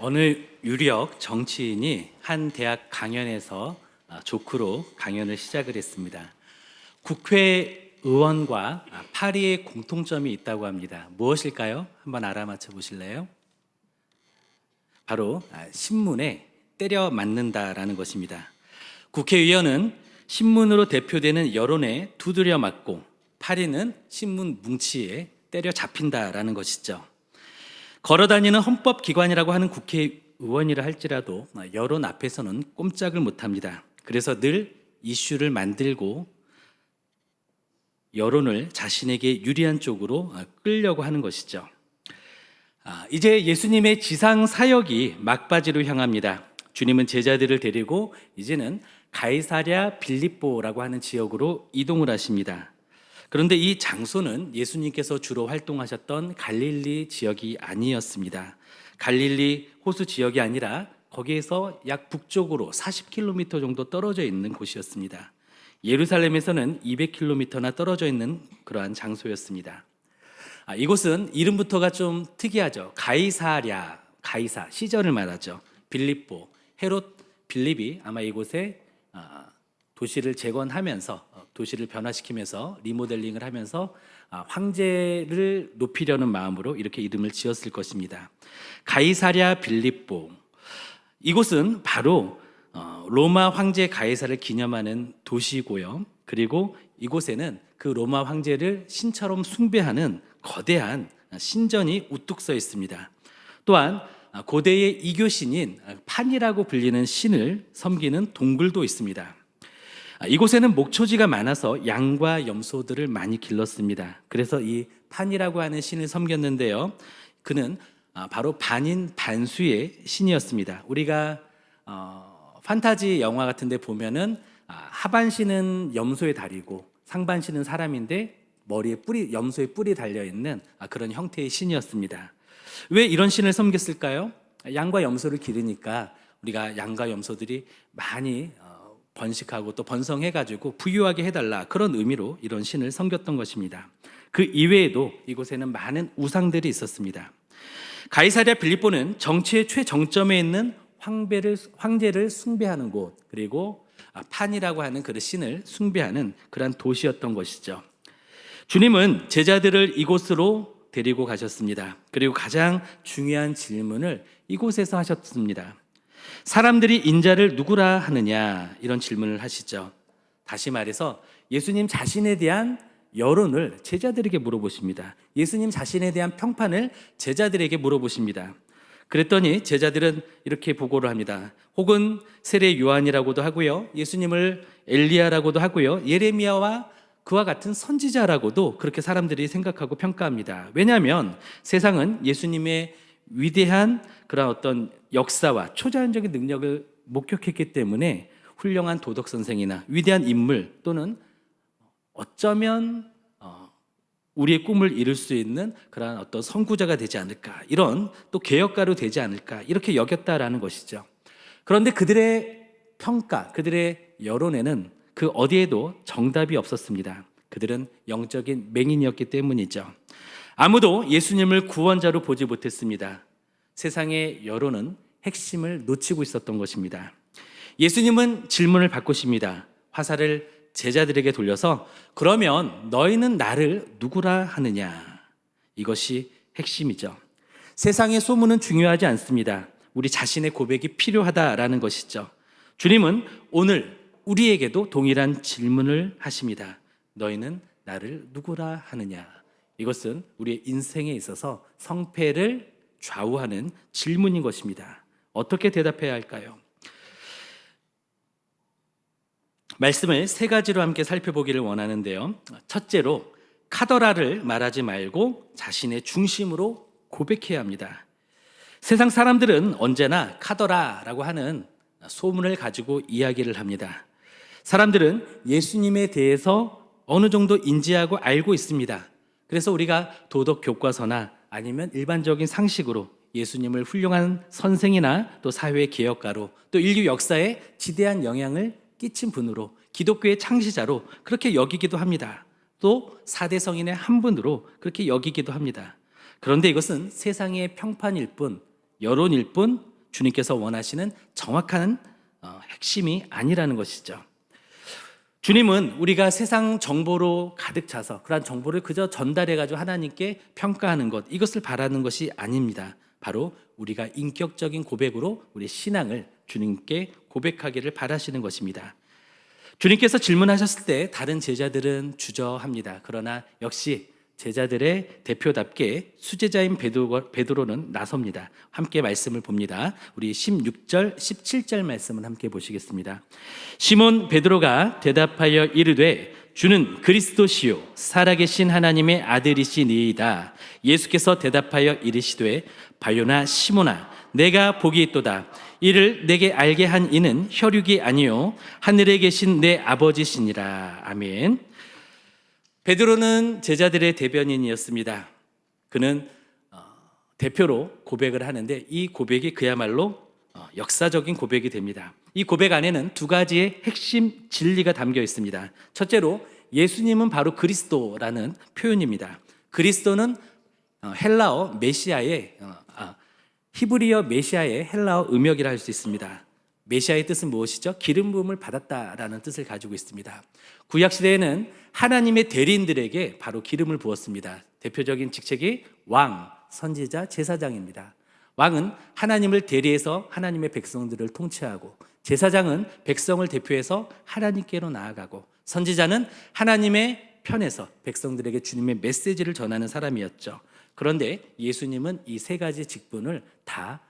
어느 유력 정치인이 한 대학 강연에서 조크로 강연을 시작을 했습니다. 국회의원과 파리의 공통점이 있다고 합니다. 무엇일까요? 한번 알아맞혀 보실래요? 바로 신문에 때려 맞는다라는 것입니다. 국회의원은 신문으로 대표되는 여론에 두드려 맞고 파리는 신문 뭉치에 때려 잡힌다라는 것이죠. 걸어다니는 헌법기관이라고 하는 국회의원이라 할지라도 여론 앞에서는 꼼짝을 못합니다. 그래서 늘 이슈를 만들고 여론을 자신에게 유리한 쪽으로 끌려고 하는 것이죠. 이제 예수님의 지상 사역이 막바지로 향합니다. 주님은 제자들을 데리고 이제는 가이사랴 빌립보라고 하는 지역으로 이동을 하십니다. 그런데 이 장소는 예수님께서 주로 활동하셨던 갈릴리 지역이 아니었습니다. 갈릴리 호수 지역이 아니라 거기에서 약 북쪽으로 40km 정도 떨어져 있는 곳이었습니다. 예루살렘에서는 200km나 떨어져 있는 그러한 장소였습니다. 이곳은 이름부터가 좀 특이하죠. 가이사, 시절을 말하죠. 빌립보, 헤롯 빌립이 아마 이곳에 도시를 재건하면서 도시를 변화시키면서 리모델링을 하면서 황제를 높이려는 마음으로 이렇게 이름을 지었을 것입니다. 가이사랴 빌립보, 이곳은 바로 로마 황제 가이사를 기념하는 도시고요. 그리고 이곳에는 그 로마 황제를 신처럼 숭배하는 거대한 신전이 우뚝 서 있습니다. 또한 고대의 이교신인 판이라고 불리는 신을 섬기는 동굴도 있습니다. 이곳에는 목초지가 많아서 양과 염소들을 많이 길렀습니다. 그래서 이 판이라고 하는 신을 섬겼는데요. 그는 바로 반인 반수의 신이었습니다. 우리가 판타지 영화 같은 데 보면은 하반신은 염소의 다리고 상반신은 사람인데 머리에 염소의 뿔이 달려있는 그런 형태의 신이었습니다. 왜 이런 신을 섬겼을까요? 양과 염소를 기르니까 우리가 양과 염소들이 많이 번식하고 또 번성해가지고 부유하게 해달라, 그런 의미로 이런 신을 섬겼던 것입니다. 그 이외에도 이곳에는 많은 우상들이 있었습니다. 가이사랴 빌립보는 정치의 최정점에 있는 황제를 숭배하는 곳, 그리고 판이라고 하는 그 신을 숭배하는 그런 도시였던 것이죠. 주님은 제자들을 이곳으로 데리고 가셨습니다. 그리고 가장 중요한 질문을 이곳에서 하셨습니다. 사람들이 인자를 누구라 하느냐, 이런 질문을 하시죠. 다시 말해서 예수님 자신에 대한 여론을 제자들에게 물어보십니다. 예수님 자신에 대한 평판을 제자들에게 물어보십니다. 그랬더니 제자들은 이렇게 보고를 합니다. 혹은 세례 요한이라고도 하고요, 예수님을 엘리야라고도 하고요, 예레미야와 그와 같은 선지자라고도 그렇게 사람들이 생각하고 평가합니다. 왜냐하면 세상은 예수님의 위대한 그런 어떤 역사와 초자연적인 능력을 목격했기 때문에 훌륭한 도덕 선생이나 위대한 인물, 또는 어쩌면 우리의 꿈을 이룰 수 있는 그런 어떤 선구자가 되지 않을까, 이런 또 개혁가로 되지 않을까, 이렇게 여겼다라는 것이죠. 그런데 그들의 평가, 그들의 여론에는 그 어디에도 정답이 없었습니다. 그들은 영적인 맹인이었기 때문이죠. 아무도 예수님을 구원자로 보지 못했습니다. 세상의 여론은 핵심을 놓치고 있었던 것입니다. 예수님은 질문을 바꾸십니다. 화살을 제자들에게 돌려서 그러면 너희는 나를 누구라 하느냐, 이것이 핵심이죠. 세상의 소문은 중요하지 않습니다. 우리 자신의 고백이 필요하다라는 것이죠. 주님은 오늘 우리에게도 동일한 질문을 하십니다. 너희는 나를 누구라 하느냐. 이것은 우리의 인생에 있어서 성패를 좌우하는 질문인 것입니다. 어떻게 대답해야 할까요? 말씀을 세 가지로 함께 살펴보기를 원하는데요. 첫째로, 카더라를 말하지 말고 자신의 중심으로 고백해야 합니다. 세상 사람들은 언제나 카더라라고 하는 소문을 가지고 이야기를 합니다. 사람들은 예수님에 대해서 어느 정도 인지하고 알고 있습니다. 그래서 우리가 도덕 교과서나 아니면 일반적인 상식으로 예수님을 훌륭한 선생이나 또 사회 개혁가로, 또 인류 역사에 지대한 영향을 끼친 분으로, 기독교의 창시자로 그렇게 여기기도 합니다. 또 4대 성인의 한 분으로 그렇게 여기기도 합니다. 그런데 이것은 세상의 평판일 뿐, 여론일 뿐, 주님께서 원하시는 정확한 핵심이 아니라는 것이죠. 주님은 우리가 세상 정보로 가득 차서 그러한 정보를 그저 전달해가지고 하나님께 평가하는 것, 이것을 바라는 것이 아닙니다. 바로 우리가 인격적인 고백으로 우리 신앙을 주님께 고백하기를 바라시는 것입니다. 주님께서 질문하셨을 때 다른 제자들은 주저합니다. 그러나 역시 제자들의 대표답게 수제자인 베드로는 나섭니다. 함께 말씀을 봅니다. 우리 16절, 17절 말씀을 함께 보시겠습니다. 시몬 베드로가 대답하여 이르되 주는 그리스도시요 살아계신 하나님의 아들이시니이다. 예수께서 대답하여 이르시되 바요나 시몬아 내가 복이 있도다. 이를 내게 알게 한 이는 혈육이 아니요 하늘에 계신 내 아버지시니라. 아멘. 베드로는 제자들의 대변인이었습니다. 그는 대표로 고백을 하는데 이 고백이 그야말로 역사적인 고백이 됩니다. 이 고백 안에는 두 가지의 핵심 진리가 담겨 있습니다. 첫째로 예수님은 바로 그리스도라는 표현입니다. 그리스도는 헬라어 메시아의 히브리어 메시아의 헬라어 음역이라 할 수 있습니다. 메시아의 뜻은 무엇이죠? 기름 부음을 받았다라는 뜻을 가지고 있습니다. 구약 시대에는 하나님의 대리인들에게 바로 기름을 부었습니다. 대표적인 직책이 왕, 선지자, 제사장입니다. 왕은 하나님을 대리해서 하나님의 백성들을 통치하고, 제사장은 백성을 대표해서 하나님께로 나아가고, 선지자는 하나님의 편에서 백성들에게 주님의 메시지를 전하는 사람이었죠. 그런데 예수님은 이 세 가지 직분을 다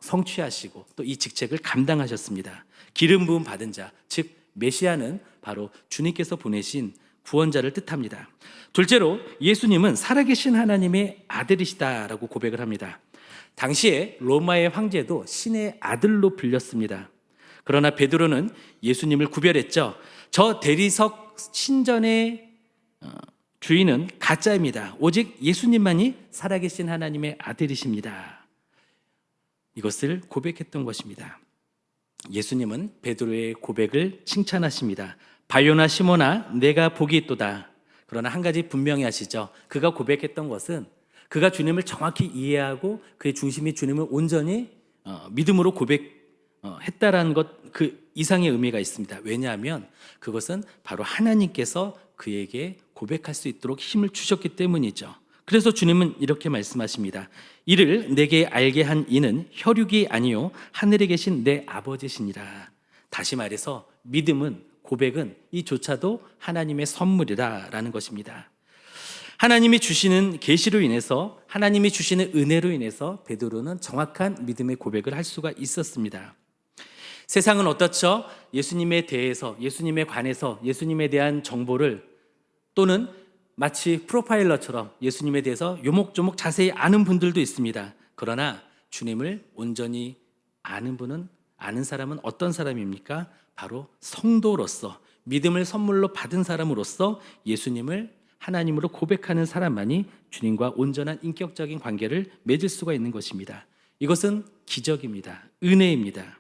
성취하시고 또 이 직책을 감당하셨습니다. 기름 부음 받은 자, 즉 메시아는 바로 주님께서 보내신 구원자를 뜻합니다. 둘째로 예수님은 살아계신 하나님의 아들이시다라고 고백을 합니다. 당시에 로마의 황제도 신의 아들로 불렸습니다. 그러나 베드로는 예수님을 구별했죠. 저 대리석 신전의 주인은 가짜입니다. 오직 예수님만이 살아계신 하나님의 아들이십니다. 이것을 고백했던 것입니다. 예수님은 베드로의 고백을 칭찬하십니다. 바요나 시몬아 내가 복이 있도다. 그러나 한 가지 분명히 하시죠. 그가 고백했던 것은 그가 주님을 정확히 이해하고 그의 중심이 주님을 온전히 믿음으로 고백했다라는 것, 그 이상의 의미가 있습니다. 왜냐하면 그것은 바로 하나님께서 그에게 고백할 수 있도록 힘을 주셨기 때문이죠. 그래서 주님은 이렇게 말씀하십니다. 이를 내게 알게 한 이는 혈육이 아니요 하늘에 계신 내 아버지시니라. 다시 말해서 믿음은, 고백은 이조차도 하나님의 선물이라는 것입니다. 하나님이 주시는 계시로 인해서, 하나님이 주시는 은혜로 인해서 베드로는 정확한 믿음의 고백을 할 수가 있었습니다. 세상은 어떻죠? 예수님에 대해서, 예수님에 관해서, 예수님에 대한 정보를 또는 마치 프로파일러처럼 예수님에 대해서 요목조목 자세히 아는 분들도 있습니다. 그러나 주님을 온전히 아는 사람은 어떤 사람입니까? 바로 성도로서, 믿음을 선물로 받은 사람으로서 예수님을 하나님으로 고백하는 사람만이 주님과 온전한 인격적인 관계를 맺을 수가 있는 것입니다. 이것은 기적입니다. 은혜입니다.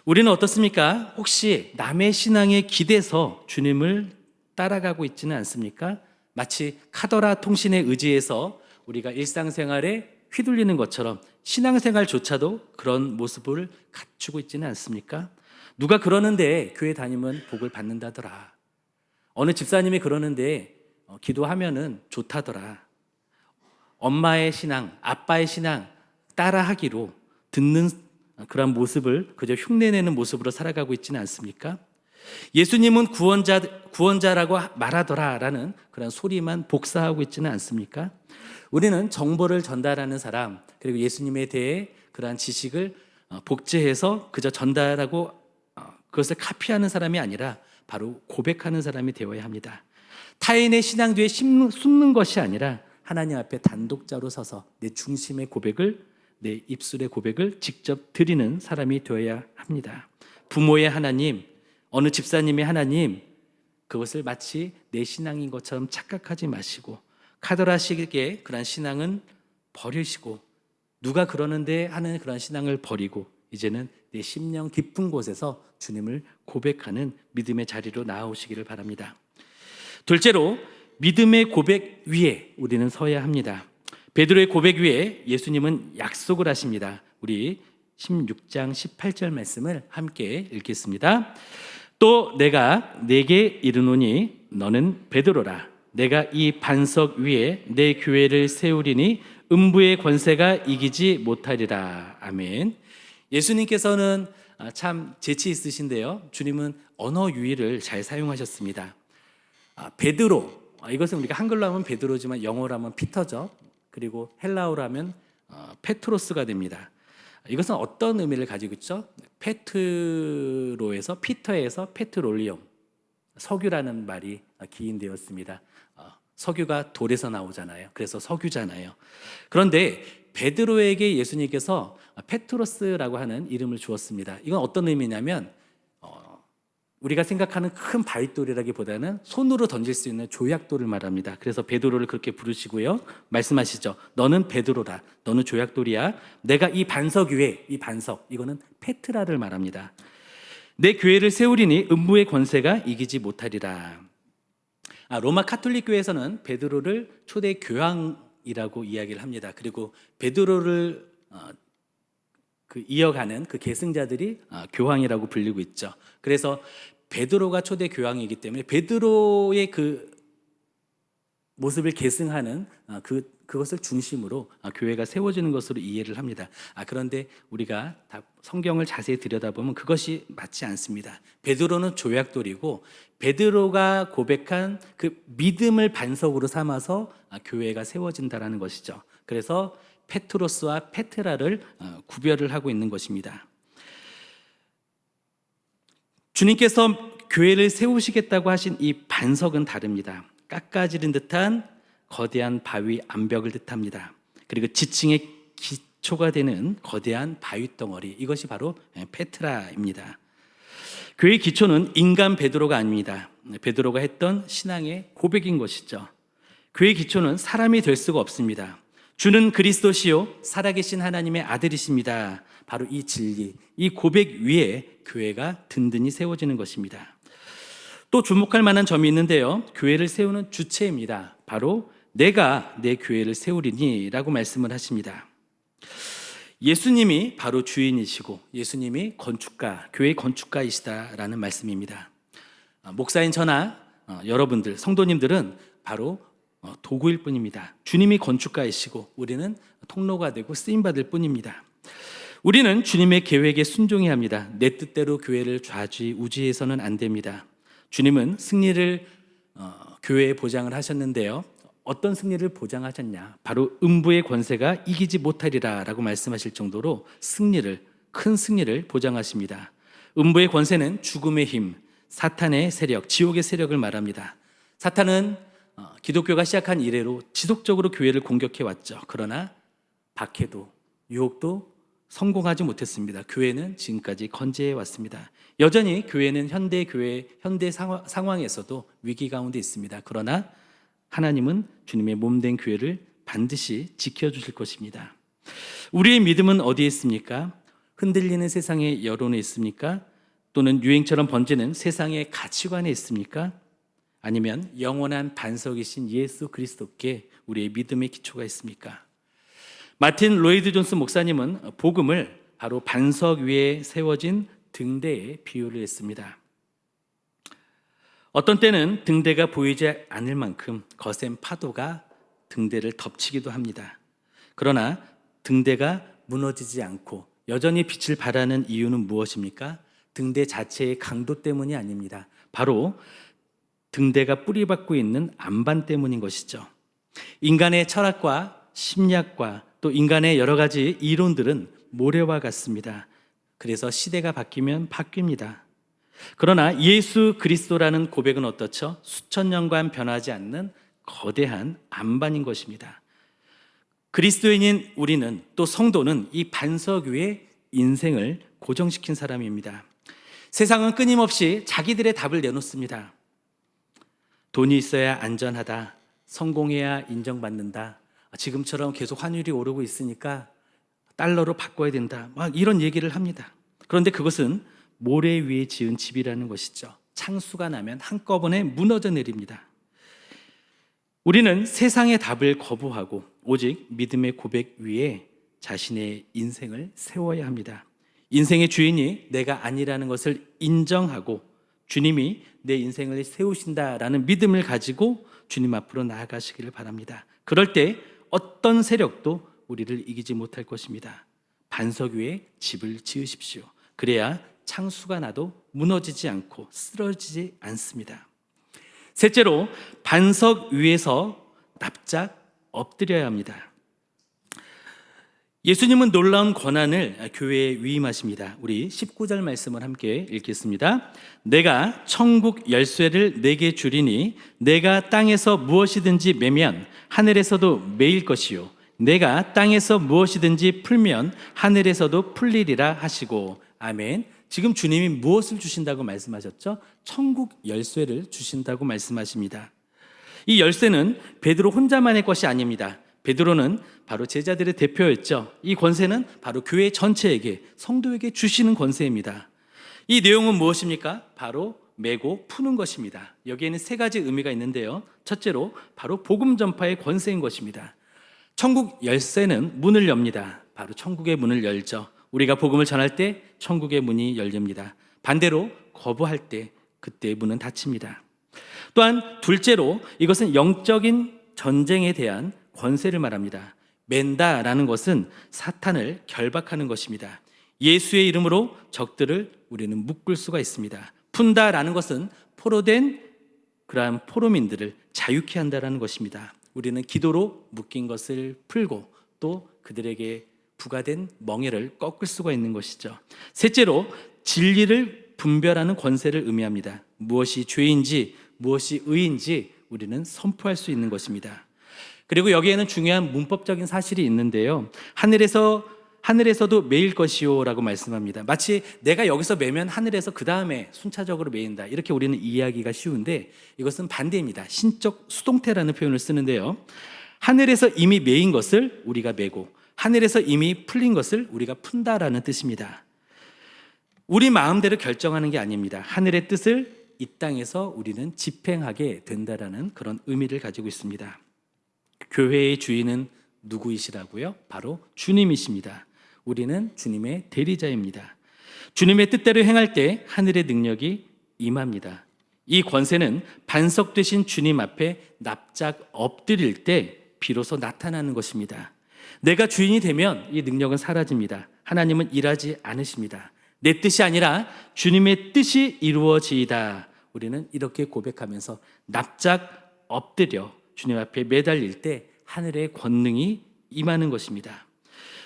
우리는 어떻습니까? 혹시 남의 신앙에 기대서 주님을 따라가고 있지는 않습니까? 마치 카더라 통신에 의지해서 우리가 일상생활에 휘둘리는 것처럼 신앙생활조차도 그런 모습을 갖추고 있지는 않습니까? 누가 그러는데 교회 다니면 복을 받는다더라. 어느 집사님이 그러는데 기도하면은 좋다더라. 엄마의 신앙, 아빠의 신앙 따라하기로 듣는 그런 모습을 그저 흉내내는 모습으로 살아가고 있지는 않습니까? 예수님은 구원자라고 말하더라라는 그런 소리만 복사하고 있지는 않습니까? 우리는 정보를 전달하는 사람, 그리고 예수님에 대해 그러한 지식을 복제해서 그저 전달하고 그것을 카피하는 사람이 아니라 바로 고백하는 사람이 되어야 합니다. 타인의 신앙 뒤에 숨는 것이 아니라 하나님 앞에 단독자로 서서 내 중심의 고백을, 내 입술의 고백을 직접 드리는 사람이 되어야 합니다. 부모의 하나님, 어느 집사님의 하나님, 그것을 마치 내 신앙인 것처럼 착각하지 마시고 카더라식의 그런 신앙은 버리시고, 누가 그러는데 하는 그런 신앙을 버리고 이제는 내 심령 깊은 곳에서 주님을 고백하는 믿음의 자리로 나아오시기를 바랍니다. 둘째로 믿음의 고백 위에 우리는 서야 합니다. 베드로의 고백 위에 예수님은 약속을 하십니다. 우리 16장 18절 말씀을 함께 읽겠습니다. 또 내가 네게 이르노니 너는 베드로라. 내가 이 반석 위에 내 교회를 세우리니 음부의 권세가 이기지 못하리라. 아멘. 예수님께서는 참 재치 있으신데요. 주님은 언어 유희를 잘 사용하셨습니다. 베드로, 이것은 우리가 한글로 하면 베드로지만 영어로 하면 피터죠. 그리고 헬라어로 하면 페트로스가 됩니다. 이것은 어떤 의미를 가지고 있죠? 페트로에서 피터에서 페트롤리움, 석유라는 말이 기인되었습니다. 석유가 돌에서 나오잖아요. 그래서 석유잖아요. 그런데 베드로에게 예수님께서 페트로스라고 하는 이름을 주었습니다. 이건 어떤 의미냐면 우리가 생각하는 큰 바위돌이라기보다는 손으로 던질 수 있는 조약돌을 말합니다. 그래서 베드로를 그렇게 부르시고요. 말씀하시죠. 너는 베드로다. 너는 조약돌이야. 내가 이 반석 위에, 이 반석, 이거는 페트라를 말합니다. 내 교회를 세우리니 음부의 권세가 이기지 못하리라. 로마 카톨릭 교회에서는 베드로를 초대 교황이라고 이야기를 합니다. 그리고 베드로를 이어가는 그 계승자들이 교황이라고 불리고 있죠. 그래서 베드로가 초대 교황이기 때문에 베드로의 그 모습을 계승하는 그것을 중심으로 교회가 세워지는 것으로 이해를 합니다. 그런데 우리가 성경을 자세히 들여다보면 그것이 맞지 않습니다. 베드로는 조약돌이고 베드로가 고백한 그 믿음을 반석으로 삼아서 교회가 세워진다라는 것이죠. 그래서 페트로스와 페트라를 구별을 하고 있는 것입니다. 주님께서 교회를 세우시겠다고 하신 이 반석은 다릅니다. 깎아지른 듯한 거대한 바위 암벽을 뜻합니다. 그리고 지층의 기초가 되는 거대한 바위 덩어리, 이것이 바로 페트라입니다. 교회의 기초는 인간 베드로가 아닙니다. 베드로가 했던 신앙의 고백인 것이죠. 교회의 기초는 사람이 될 수가 없습니다. 주는 그리스도시요 살아계신 하나님의 아들이십니다. 바로 이 진리, 이 고백 위에 교회가 든든히 세워지는 것입니다. 또 주목할 만한 점이 있는데요. 교회를 세우는 주체입니다. 바로 내가 내 교회를 세우리니 라고 말씀을 하십니다. 예수님이 바로 주인이시고 예수님이 건축가, 교회의 건축가이시다라는 말씀입니다. 목사인 저나 여러분들, 성도님들은 바로 도구일 뿐입니다. 주님이 건축가이시고 우리는 통로가 되고 쓰임받을 뿐입니다. 우리는 주님의 계획에 순종해야 합니다. 내 뜻대로 교회를 좌지우지해서는 안 됩니다. 주님은 승리를 교회에 보장을 하셨는데요. 어떤 승리를 보장하셨냐? 바로 음부의 권세가 이기지 못하리라 라고 말씀하실 정도로 큰 승리를 보장하십니다. 음부의 권세는 죽음의 힘, 사탄의 세력, 지옥의 세력을 말합니다. 사탄은 기독교가 시작한 이래로 지속적으로 교회를 공격해 왔죠. 그러나 박해도 유혹도 성공하지 못했습니다. 교회는 지금까지 건재해 왔습니다. 여전히 교회는 현대 상황에서도 위기 가운데 있습니다. 그러나 하나님은 주님의 몸된 교회를 반드시 지켜주실 것입니다. 우리의 믿음은 어디에 있습니까? 흔들리는 세상의 여론에 있습니까? 또는 유행처럼 번지는 세상의 가치관에 있습니까? 아니면 영원한 반석이신 예수 그리스도께 우리의 믿음의 기초가 있습니까? 마틴 로이드 존스 목사님은 복음을 바로 반석 위에 세워진 등대에 비유를 했습니다. 어떤 때는 등대가 보이지 않을 만큼 거센 파도가 등대를 덮치기도 합니다. 그러나 등대가 무너지지 않고 여전히 빛을 발하는 이유는 무엇입니까? 등대 자체의 강도 때문이 아닙니다. 바로 등대가 뿌리박고 있는 안반 때문인 것이죠. 인간의 철학과 심리학과 또 인간의 여러 가지 이론들은 모래와 같습니다. 그래서 시대가 바뀌면 바뀝니다. 그러나 예수 그리스도라는 고백은 어떻죠? 수천 년간 변하지 않는 거대한 안반인 것입니다. 그리스도인인 우리는, 또 성도는 이 반석 위에 인생을 고정시킨 사람입니다. 세상은 끊임없이 자기들의 답을 내놓습니다. 돈이 있어야 안전하다, 성공해야 인정받는다, 지금처럼 계속 환율이 오르고 있으니까 달러로 바꿔야 된다, 막 이런 얘기를 합니다. 그런데 그것은 모래 위에 지은 집이라는 것이죠. 창수가 나면 한꺼번에 무너져 내립니다. 우리는 세상의 답을 거부하고 오직 믿음의 고백 위에 자신의 인생을 세워야 합니다. 인생의 주인이 내가 아니라는 것을 인정하고 주님이 내 인생을 세우신다라는 믿음을 가지고 주님 앞으로 나아가시기를 바랍니다. 그럴 때 어떤 세력도 우리를 이기지 못할 것입니다. 반석 위에 집을 지으십시오. 그래야 창수가 나도 무너지지 않고 쓰러지지 않습니다. 셋째로, 반석 위에서 납작 엎드려야 합니다. 예수님은 놀라운 권한을 교회에 위임하십니다. 우리 19절 말씀을 함께 읽겠습니다. 내가 천국 열쇠를 내게 주리니 내가 땅에서 무엇이든지 매면 하늘에서도 매일 것이요 내가 땅에서 무엇이든지 풀면 하늘에서도 풀리리라 하시고. 아멘. 지금 주님이 무엇을 주신다고 말씀하셨죠? 천국 열쇠를 주신다고 말씀하십니다. 이 열쇠는 베드로 혼자만의 것이 아닙니다. 베드로는 바로 제자들의 대표였죠. 이 권세는 바로 교회 전체에게, 성도에게 주시는 권세입니다. 이 내용은 무엇입니까? 바로 메고 푸는 것입니다. 여기에는 세 가지 의미가 있는데요. 첫째로 바로 복음 전파의 권세인 것입니다. 천국 열쇠는 문을 엽니다. 바로 천국의 문을 열죠. 우리가 복음을 전할 때 천국의 문이 열립니다. 반대로 거부할 때 그때 문은 닫힙니다. 또한 둘째로 이것은 영적인 전쟁에 대한 권세를 말합니다. 맨다라는 것은 사탄을 결박하는 것입니다. 예수의 이름으로 적들을 우리는 묶을 수가 있습니다. 푼다라는 것은 포로된 그러한 포로민들을 자유케 한다라는 것입니다. 우리는 기도로 묶인 것을 풀고 또 그들에게 부과된 멍에를 꺾을 수가 있는 것이죠. 셋째로 진리를 분별하는 권세를 의미합니다. 무엇이 죄인지 무엇이 의인지 우리는 선포할 수 있는 것입니다. 그리고 여기에는 중요한 문법적인 사실이 있는데요. 하늘에서도 매일 것이요 라고 말씀합니다. 마치 내가 여기서 매면 하늘에서 그 다음에 순차적으로 매인다, 이렇게 우리는 이해하기가 쉬운데 이것은 반대입니다. 신적 수동태라는 표현을 쓰는데요. 하늘에서 이미 매인 것을 우리가 매고 하늘에서 이미 풀린 것을 우리가 푼다라는 뜻입니다. 우리 마음대로 결정하는 게 아닙니다. 하늘의 뜻을 이 땅에서 우리는 집행하게 된다라는 그런 의미를 가지고 있습니다. 교회의 주인은 누구이시라고요? 바로 주님이십니다. 우리는 주님의 대리자입니다. 주님의 뜻대로 행할 때 하늘의 능력이 임합니다. 이 권세는 반석 되신 주님 앞에 납작 엎드릴 때 비로소 나타나는 것입니다. 내가 주인이 되면 이 능력은 사라집니다. 하나님은 일하지 않으십니다. 내 뜻이 아니라 주님의 뜻이 이루어지이다. 우리는 이렇게 고백하면서 납작 엎드려 주님 앞에 매달릴 때 하늘의 권능이 임하는 것입니다.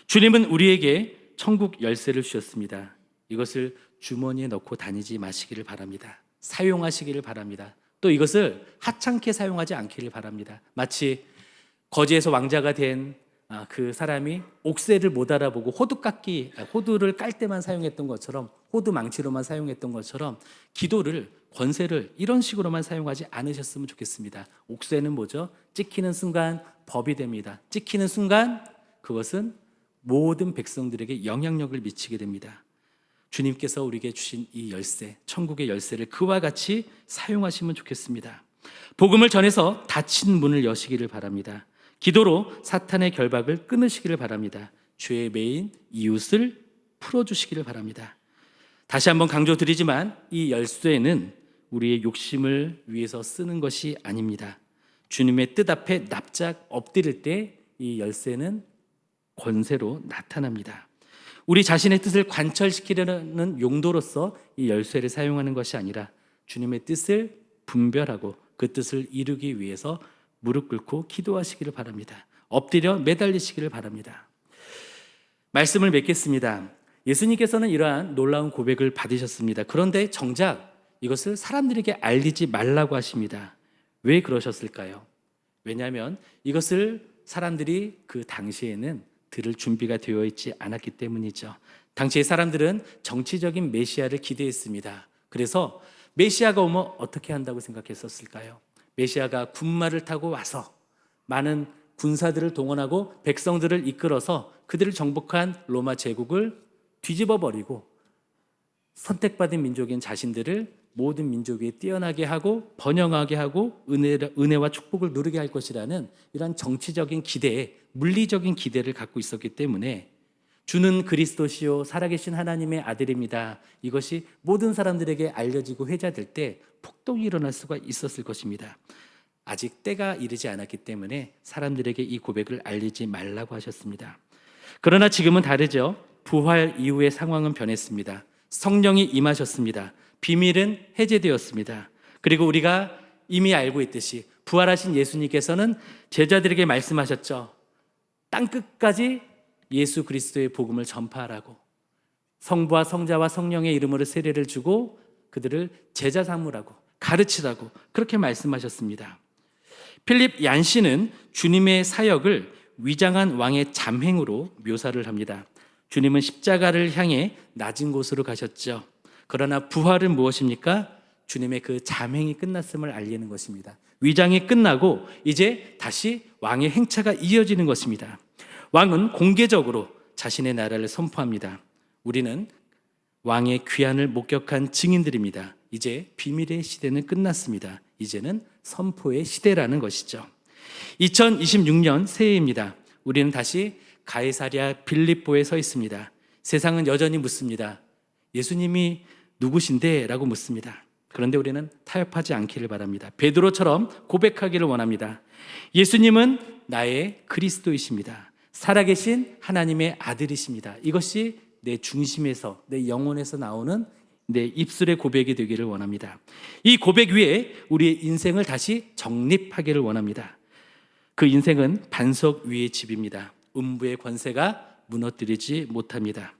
주님은 우리에게 천국 열쇠를 주셨습니다. 이것을 주머니에 넣고 다니지 마시기를 바랍니다. 사용하시기를 바랍니다. 또 이것을 하찮게 사용하지 않기를 바랍니다. 마치 거지에서 왕자가 된 그 사람이 옥새를 못 알아보고 호두를 깔 때만 사용했던 것처럼, 호두 망치로만 사용했던 것처럼 기도를, 권세를 이런 식으로만 사용하지 않으셨으면 좋겠습니다. 옥새는 뭐죠? 찍히는 순간 법이 됩니다. 찍히는 순간 그것은 모든 백성들에게 영향력을 미치게 됩니다. 주님께서 우리에게 주신 이 열쇠, 천국의 열쇠를 그와 같이 사용하시면 좋겠습니다. 복음을 전해서 닫힌 문을 여시기를 바랍니다. 기도로 사탄의 결박을 끊으시기를 바랍니다. 죄의 매인 이웃을 풀어주시기를 바랍니다. 다시 한번 강조드리지만 이 열쇠는 우리의 욕심을 위해서 쓰는 것이 아닙니다. 주님의 뜻 앞에 납작 엎드릴 때 이 열쇠는 권세로 나타납니다. 우리 자신의 뜻을 관철시키려는 용도로서 이 열쇠를 사용하는 것이 아니라 주님의 뜻을 분별하고 그 뜻을 이루기 위해서 무릎 꿇고 기도하시기를 바랍니다. 엎드려 매달리시기를 바랍니다. 말씀을 맺겠습니다. 예수님께서는 이러한 놀라운 고백을 받으셨습니다. 그런데 정작 이것을 사람들에게 알리지 말라고 하십니다. 왜 그러셨을까요? 왜냐하면 이것을 사람들이 그 당시에는 들을 준비가 되어 있지 않았기 때문이죠. 당시의 사람들은 정치적인 메시아를 기대했습니다. 그래서 메시아가 오면 어떻게 한다고 생각했었을까요? 메시아가 군마를 타고 와서 많은 군사들을 동원하고 백성들을 이끌어서 그들을 정복한 로마 제국을 뒤집어 버리고 선택받은 민족인 자신들을 모든 민족 위에 뛰어나게 하고 번영하게 하고 은혜와 축복을 누리게 할 것이라는 이런 정치적인 기대, 물리적인 기대를 갖고 있었기 때문에 주는 그리스도시요 살아계신 하나님의 아들입니다. 이것이 모든 사람들에게 알려지고 회자될 때 폭동이 일어날 수가 있었을 것입니다. 아직 때가 이르지 않았기 때문에 사람들에게 이 고백을 알리지 말라고 하셨습니다. 그러나 지금은 다르죠. 부활 이후의 상황은 변했습니다. 성령이 임하셨습니다. 비밀은 해제되었습니다. 그리고 우리가 이미 알고 있듯이 부활하신 예수님께서는 제자들에게 말씀하셨죠. 땅 끝까지 예수 그리스도의 복음을 전파하라고, 성부와 성자와 성령의 이름으로 세례를 주고 그들을 제자 삼으라고, 가르치라고 그렇게 말씀하셨습니다. 필립 얀시는 주님의 사역을 위장한 왕의 잠행으로 묘사를 합니다. 주님은 십자가를 향해 낮은 곳으로 가셨죠. 그러나 부활은 무엇입니까? 주님의 그 잠행이 끝났음을 알리는 것입니다. 위장이 끝나고 이제 다시 왕의 행차가 이어지는 것입니다. 왕은 공개적으로 자신의 나라를 선포합니다. 우리는 왕의 귀환을 목격한 증인들입니다. 이제 비밀의 시대는 끝났습니다. 이제는 선포의 시대라는 것이죠. 2026년 새해입니다. 우리는 다시 가이사랴 빌립보에 서 있습니다. 세상은 여전히 묻습니다. 예수님이 누구신데? 라고 묻습니다. 그런데 우리는 타협하지 않기를 바랍니다. 베드로처럼 고백하기를 원합니다. 예수님은 나의 그리스도이십니다. 살아계신 하나님의 아들이십니다. 이것이 내 중심에서, 내 영혼에서 나오는 내 입술의 고백이 되기를 원합니다. 이 고백 위에 우리의 인생을 다시 정립하기를 원합니다. 그 인생은 반석 위의 집입니다. 음부의 권세가 무너뜨리지 못합니다.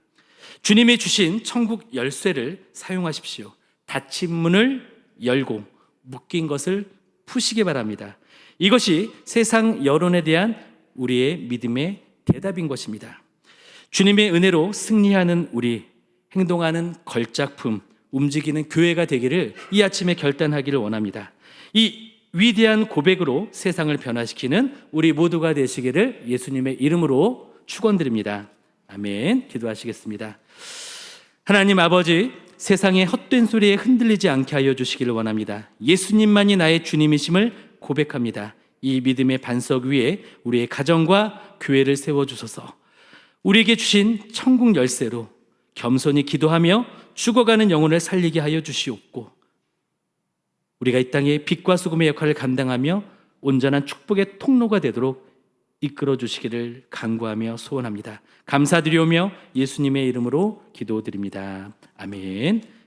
주님이 주신 천국 열쇠를 사용하십시오. 닫힌 문을 열고 묶인 것을 푸시기 바랍니다. 이것이 세상 여론에 대한 우리의 믿음의 대답인 것입니다. 주님의 은혜로 승리하는 우리, 행동하는 걸작품, 움직이는 교회가 되기를 이 아침에 결단하기를 원합니다. 이 위대한 고백으로 세상을 변화시키는 우리 모두가 되시기를 예수님의 이름으로 축원드립니다. 아멘. 기도하시겠습니다. 하나님 아버지, 세상의 헛된 소리에 흔들리지 않게 하여 주시기를 원합니다. 예수님만이 나의 주님이심을 고백합니다. 이 믿음의 반석 위에 우리의 가정과 교회를 세워주소서. 우리에게 주신 천국 열쇠로 겸손히 기도하며 죽어가는 영혼을 살리게 하여 주시옵고, 우리가 이 땅에 빛과 소금의 역할을 감당하며 온전한 축복의 통로가 되도록 이끌어 주시기를 간구하며 소원합니다. 감사드리오며 예수님의 이름으로 기도드립니다. 아멘.